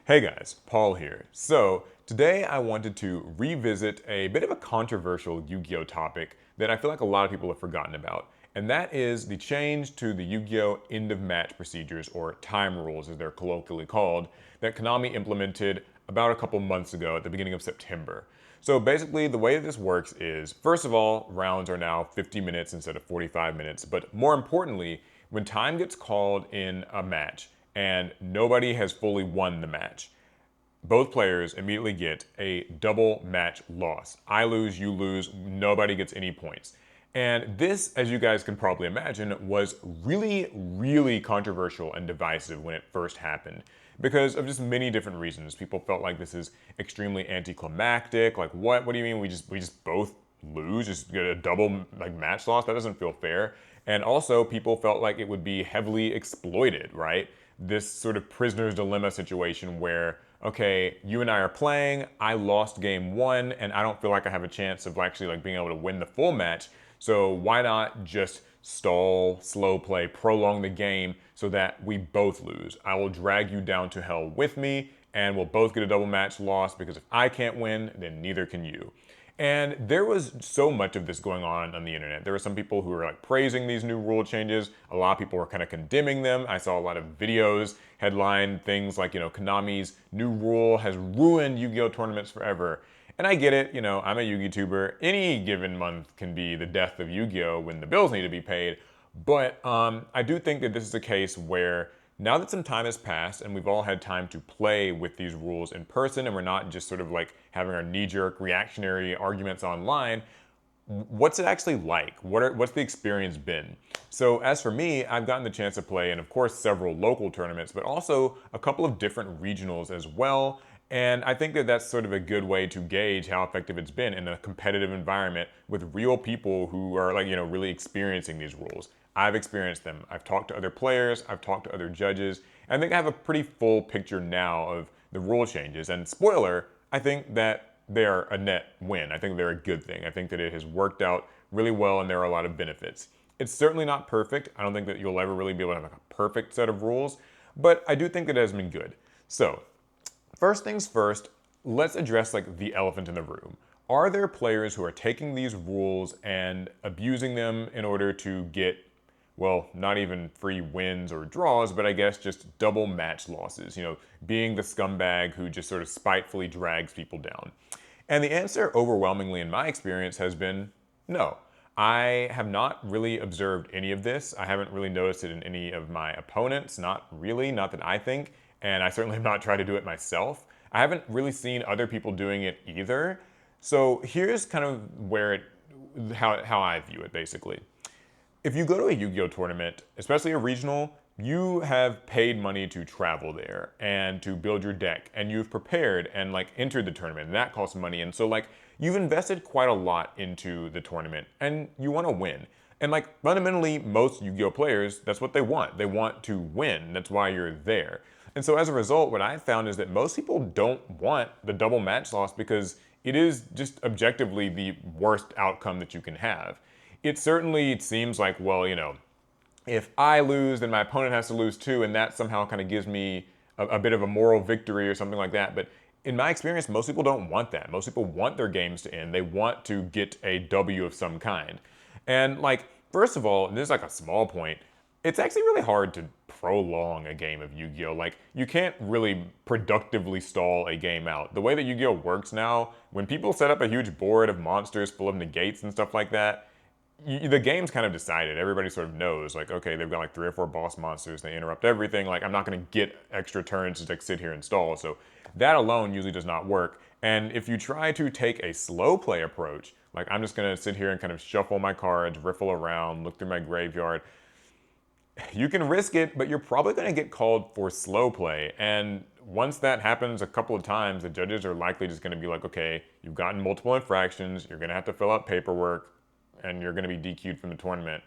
Hey guys, Paul here. So, today I wanted to revisit a bit of a controversial Yu-Gi-Oh topic that I feel like a lot of people have forgotten about, and that is the change to the Yu-Gi-Oh end of match procedures, or time rules as they're colloquially called, that Konami implemented about a couple months ago at the beginning of September. So basically, the way this works is, first of all, rounds are now 50 minutes instead of 45 minutes, but more importantly, when time gets called in a match, and nobody has fully won the match, both players immediately get a double match loss. I lose, you lose, nobody gets any points. And this, as you guys can probably imagine, was really, really controversial and divisive when it first happened because of just many different reasons. People felt like this is extremely anticlimactic. Like, what? What do you mean we just both lose, just get a double like match loss? That doesn't feel fair. And also, people felt like it would be heavily exploited, right? This sort of prisoner's dilemma situation where, okay, you and I are playing, I lost game one, and I don't feel like I have a chance of actually like being able to win the full match. So why not just stall, slow play, prolong the game so that we both lose? I will drag you down to hell with me, and we'll both get a double match loss because if I can't win, then neither can you. And there was so much of this going on the internet. There were some people who were like praising these new rule changes. A lot of people were kind of condemning them. I saw a lot of videos, headline things like, Konami's new rule has ruined Yu-Gi-Oh tournaments forever. And I get it, I'm a Yu-Gi tuber. Any given month can be the death of Yu-Gi-Oh when the bills need to be paid. But I do think that this is a case where now that some time has passed and we've all had time to play with these rules in person and we're not just sort of like having our knee-jerk reactionary arguments online, what's it actually like? What's the experience been? So as for me, I've gotten the chance to play in, of course, several local tournaments, but also a couple of different regionals as well. And I think that that's sort of a good way to gauge how effective it's been in a competitive environment with real people who are like, really experiencing these rules. I've experienced them. I've talked to other players, I've talked to other judges, and I think I have a pretty full picture now of the rule changes. And spoiler, I think that they're a net win. I think they're a good thing. I think that it has worked out really well and there are a lot of benefits. It's certainly not perfect. I don't think that you'll ever really be able to have like a perfect set of rules, but I do think that it has been good. So, first things first, let's address like the elephant in the room. Are there players who are taking these rules and abusing them in order to get, well, not even free wins or draws, but I guess just double match losses, being the scumbag who just sort of spitefully drags people down? And the answer, overwhelmingly in my experience, has been no. I have not really observed any of this. I haven't really noticed it in any of my opponents, not really, not that I think, and I certainly have not tried to do it myself. I haven't really seen other people doing it either. So here's kind of where how I view it basically. If you go to a Yu-Gi-Oh tournament, especially a regional, you have paid money to travel there and to build your deck, and you've prepared and like entered the tournament, and that costs money. And so like you've invested quite a lot into the tournament and you want to win. And like fundamentally most Yu-Gi-Oh players, that's what they want. They want to win. That's why you're there. And so as a result, what I've found is that most people don't want the double match loss because it is just objectively the worst outcome that you can have. It certainly seems like, well, if I lose, then my opponent has to lose too, and that somehow kind of gives me a bit of a moral victory or something like that. But in my experience, most people don't want that. Most people want their games to end. They want to get a W of some kind. And like, first of all, and this is like a small point, it's actually really hard to prolong a game of Yu-Gi-Oh! Like, you can't really productively stall a game out. The way that Yu-Gi-Oh! Works now, when people set up a huge board of monsters full of negates and stuff like that, the game's kind of decided. Everybody sort of knows, like, okay, they've got like 3 or 4 boss monsters, they interrupt everything. Like, I'm not going to get extra turns to like sit here and stall. So that alone usually does not work. And if you try to take a slow play approach, like I'm just going to sit here and kind of shuffle my cards, riffle around, look through my graveyard, you can risk it, but you're probably going to get called for slow play. And once that happens a couple of times, the judges are likely just going to be like, okay, you've gotten multiple infractions, you're going to have to fill out paperwork, and you're going to be DQ'd from the tournament.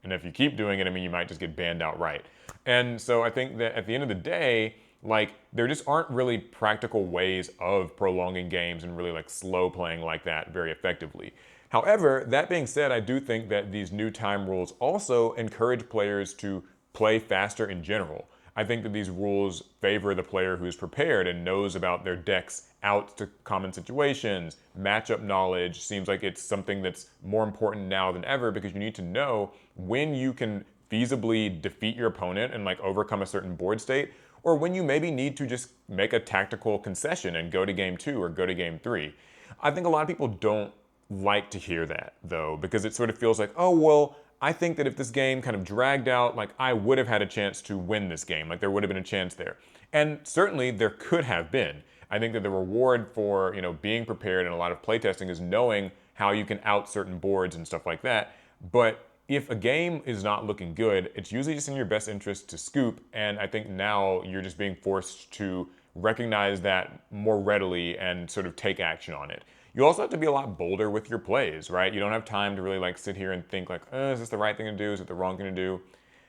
And if you keep doing it, I mean, you might just get banned outright. And so I think that at the end of the day, like, there just aren't really practical ways of prolonging games and really like slow playing like that very effectively. However, that being said, I do think that these new time rules also encourage players to play faster in general. I think that these rules favor the player who's prepared and knows about their deck's outs to common situations. Matchup knowledge seems like it's something that's more important now than ever, because you need to know when you can feasibly defeat your opponent and like overcome a certain board state, or when you maybe need to just make a tactical concession and go to game 2 or go to game 3. I think a lot of people don't like to hear that though, because it sort of feels like, oh, well, I think that if this game kind of dragged out, like I would have had a chance to win this game, like there would have been a chance there. And certainly there could have been. I think that the reward for, being prepared in a lot of playtesting is knowing how you can out certain boards and stuff like that. But if a game is not looking good, it's usually just in your best interest to scoop, and I think now you're just being forced to recognize that more readily and sort of take action on it. You also have to be a lot bolder with your plays, right? You don't have time to really like sit here and think like, is this the right thing to do? Is it the wrong thing to do?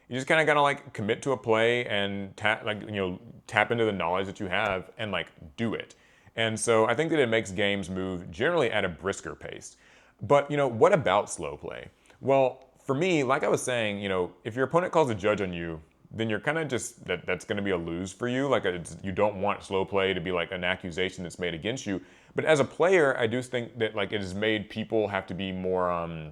You just kind of gotta like commit to a play and tap into the knowledge that you have and like do it. And so I think that it makes games move generally at a brisker pace. But what about slow play? Well, for me, like I was saying, if your opponent calls a judge on you, then you're kind of just that's going to be a lose for you. Like you don't want slow play to be like an accusation that's made against you. But as a player, I do think that like it has made people have to be more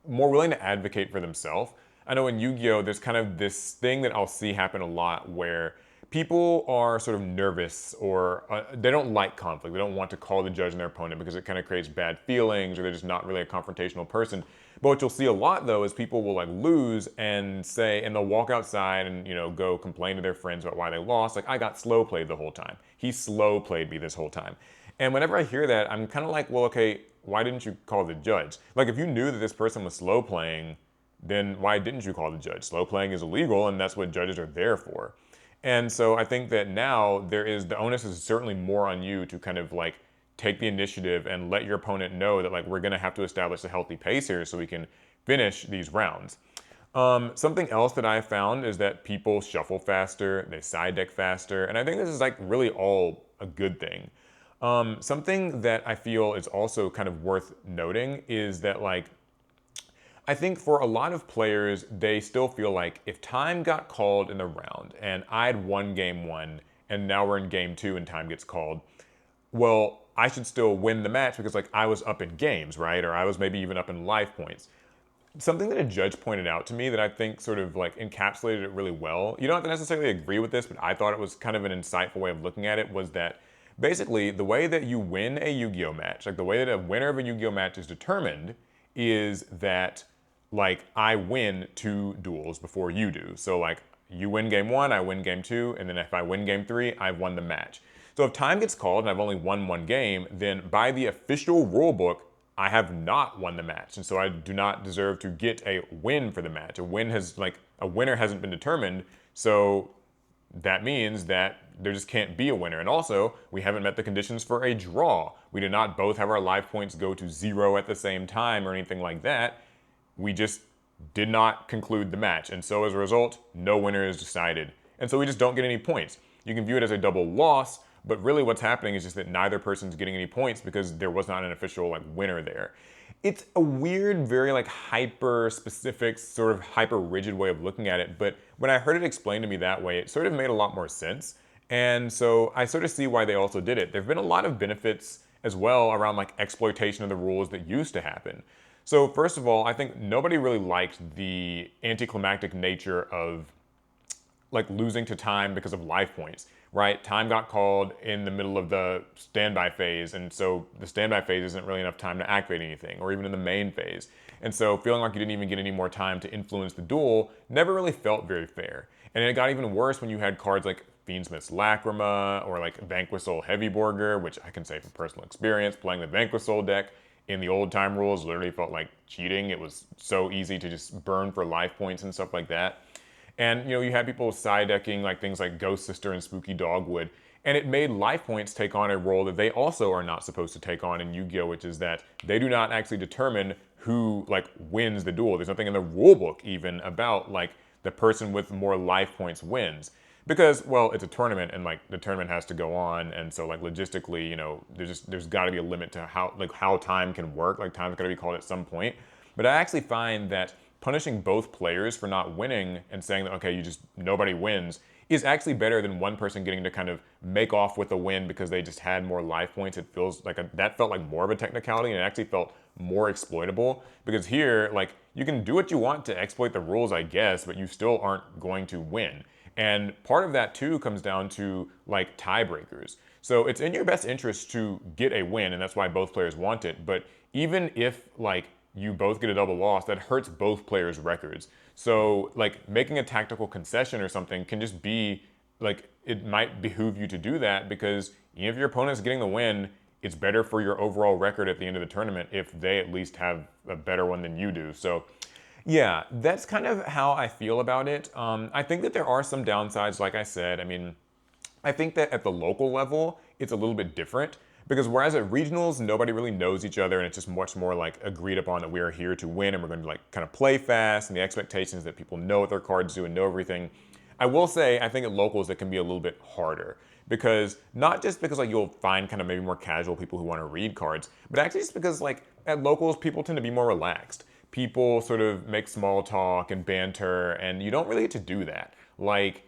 willing to advocate for themselves. I know in Yu-Gi-Oh, there's kind of this thing that I'll see happen a lot where people are sort of nervous, or they don't like conflict. They don't want to call the judge on their opponent because it kind of creates bad feelings, or they're just not really a confrontational person. But what you'll see a lot though is people will like lose and they'll walk outside and go complain to their friends about why they lost. Like, I got slow played the whole time. He slow played me this whole time. And whenever I hear that, I'm kind of like, well, okay, why didn't you call the judge? Like, if you knew that this person was slow playing, then why didn't you call the judge? Slow playing is illegal, and that's what judges are there for. And so I think that now the onus is certainly more on you to kind of like take the initiative and let your opponent know that like we're going to have to establish a healthy pace here so we can finish these rounds. Something else that I found is that people shuffle faster, they side deck faster, and I think this is like really all a good thing. Something that I feel is also kind of worth noting is that like I think for a lot of players, they still feel like if time got called in the round and I'd won game 1 and now we're in game 2 and time gets called, well, I should still win the match because like I was up in games, right? Or I was maybe even up in life points. Something that a judge pointed out to me that I think sort of like encapsulated it really well. You don't have to necessarily agree with this, but I thought it was kind of an insightful way of looking at it, was that basically the way that you win a Yu-Gi-Oh match, like the way that a winner of a Yu-Gi-Oh match is determined, is that like I win 2 duels before you do. So like you win game 1, I win game 2, and then if I win game 3, I've won the match. So if time gets called and I've only won 1 game, then by the official rule book, I have not won the match. And so I do not deserve to get a win for the match. A winner hasn't been determined. So that means that there just can't be a winner. And also, we haven't met the conditions for a draw. We did not both have our life points go to 0 at the same time or anything like that. We just did not conclude the match. And so as a result, no winner is decided. And so we just don't get any points. You can view it as a double loss, but really what's happening is just that neither person's getting any points because there was not an official like winner there. It's a weird, very like hyper specific, sort of hyper rigid way of looking at it. But when I heard it explained to me that way, it sort of made a lot more sense. And so I sort of see why they also did it. There've been a lot of benefits as well around like exploitation of the rules that used to happen. So first of all, I think nobody really liked the anticlimactic nature of like losing to time because of life points, right? Time got called in the middle of the standby phase, and so the standby phase isn't really enough time to activate anything, or even in the main phase. And so feeling like you didn't even get any more time to influence the duel never really felt very fair. And it got even worse when you had cards like Fiendsmith's Lacrima or like Vanquisol Heavyborger, which I can say from personal experience, playing the Vanquisol deck in the old time rules literally felt like cheating. It was so easy to just burn for life points and stuff like that. And you had people side decking like things like Ghost Sister and Spooky Dogwood, and it made life points take on a role that they also are not supposed to take on in Yu-Gi-Oh, which is that they do not actually determine who like wins the duel. There's nothing in the rule book even about like the person with more life points wins. Because, well, it's a tournament and like the tournament has to go on, and so like logistically, there's got to be a limit to how time can work. Like time's got to be called at some point. But I actually find that punishing both players for not winning and saying that okay, nobody wins is actually better than one person getting to kind of make off with a win because they just had more life points. It feels like that felt like more of a technicality, and it actually felt more exploitable, because here, like, you can do what you want to exploit the rules, I guess, but you still aren't going to win. And part of that too comes down to like tiebreakers. So it's in your best interest to get a win, and that's why both players want it. But even if like you both get a double loss, that hurts both players' records. So like making a tactical concession or something can just be like, it might behoove you to do that, because even if your opponent's getting the win, it's better for your overall record at the end of the tournament if they at least have a better one than you do. So yeah, that's kind of how I feel about it. I think that there are some downsides, like I said. I mean, I think that at the local level, it's a little bit different, because whereas at regionals, nobody really knows each other, and it's just much more like agreed upon that we are here to win and we're going to like kind of play fast, and the expectations that people know what their cards do and know everything. I will say, I think at locals it can be a little bit harder, because not just because like you'll find kind of maybe more casual people who want to read cards, but actually just because like at locals people tend to be more relaxed. People sort of make small talk and banter, and you don't really get to do that. Like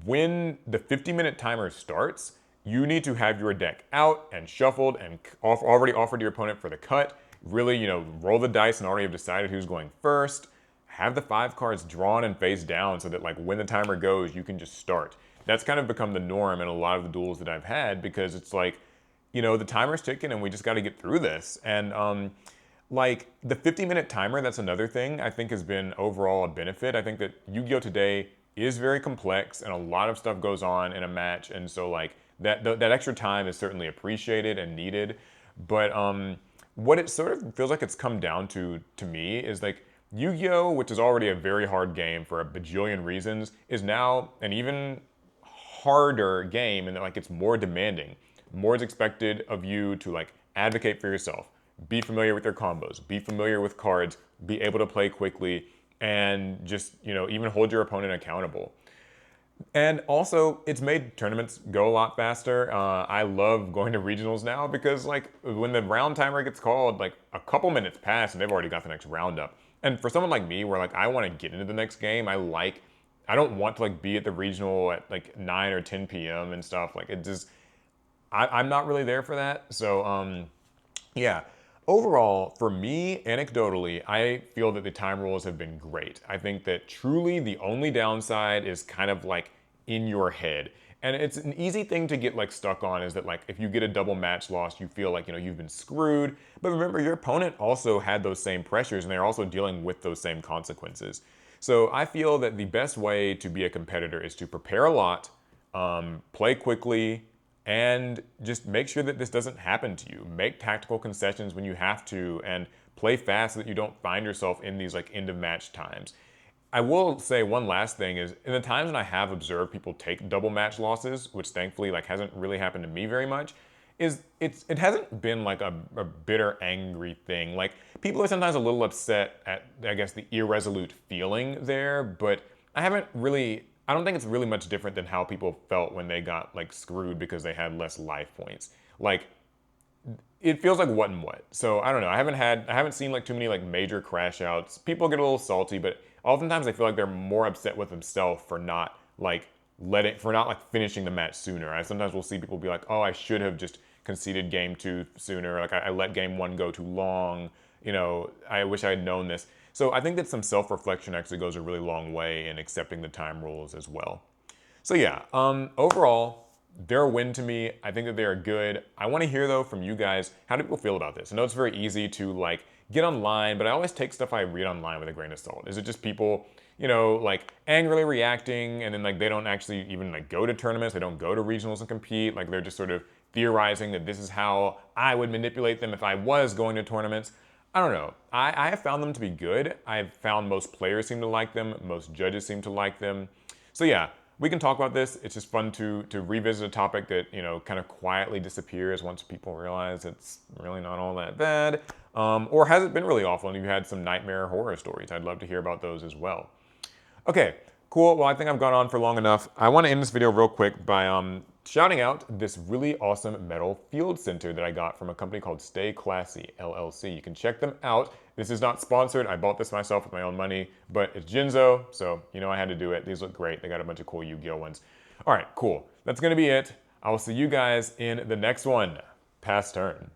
when the 50-minute timer starts, you need to have your deck out and shuffled and already offered to your opponent for the cut. Really, roll the dice and already have decided who's going first. Have the 5 cards drawn and face down so that like when the timer goes, you can just start. That's kind of become the norm in a lot of the duels that I've had, because it's like, the timer's ticking and we just got to get through this. And like the 50-minute timer, that's another thing I think has been overall a benefit. I think that Yu-Gi-Oh! Today is very complex and a lot of stuff goes on in a match, and so like that extra time is certainly appreciated and needed. But what it sort of feels like it's come down to me is like Yu-Gi-Oh!, which is already a very hard game for a bajillion reasons, is now an even harder game, and that like it's more demanding. More is expected of you to like advocate for yourself, be familiar with your combos, be familiar with cards, be able to play quickly, and just even hold your opponent accountable. And also, it's made tournaments go a lot faster. I love going to regionals now, because like when the round timer gets called, like a couple minutes pass and they've already got the next round up. And for someone like me, where like I want to get into the next game, I don't want to like be at the regional at like 9 or 10 p.m. and stuff. Like it just, I'm not really there for that. So yeah. Overall, for me, anecdotally, I feel that the time rules have been great. I think that truly the only downside is kind of like in your head. And it's an easy thing to get like stuck on, is that like if you get a double match loss, you feel like, you've been screwed. But remember, your opponent also had those same pressures, and they're also dealing with those same consequences. So I feel that the best way to be a competitor is to prepare a lot, play quickly, and just make sure that this doesn't happen to you. Make tactical concessions when you have to, and play fast so that you don't find yourself in these like end of match times. I will say one last thing is, in the times when I have observed people take double match losses, which thankfully like hasn't really happened to me very much, it hasn't been like a bitter, angry thing. Like people are sometimes a little upset at, I guess, the irresolute feeling there, but I don't think it's really much different than how people felt when they got like screwed because they had less life points. Like it feels like what and what. So I don't know. I haven't seen like too many like major crash outs. People get a little salty, but oftentimes I feel like they're more upset with themselves for not like finishing the match sooner. I sometimes will see people be like, oh, I should have just conceded game 2 sooner. Like I let game 1 go too long. I wish I had known this. So I think that some self-reflection actually goes a really long way in accepting the time rules as well. So yeah, overall, they're a win to me. I think that they are good. I want to hear though from you guys, how do people feel about this? I know it's very easy to like get online, but I always take stuff I read online with a grain of salt. Is it just people, like angrily reacting, and then like they don't actually even like go to tournaments, they don't go to regionals and compete, like they're just sort of theorizing that this is how I would manipulate them if I was going to tournaments? I don't know. I have found them to be good. I've found most players seem to like them. Most judges seem to like them. So yeah, we can talk about this. It's just fun to revisit a topic that, kind of quietly disappears once people realize it's really not all that bad. Or has it been really awful and you had some nightmare horror stories? I'd love to hear about those as well. Okay, cool. Well, I think I've gone on for long enough. I want to end this video real quick by shouting out this really awesome metal field center that I got from a company called Stay Classy LLC. You can check them out. This is not sponsored. I bought this myself with my own money, but it's Jinzo, so I had to do it. These look great. They got a bunch of cool Yu-Gi-Oh ones. All right, cool. That's going to be it. I will see you guys in the next one. Pass turn.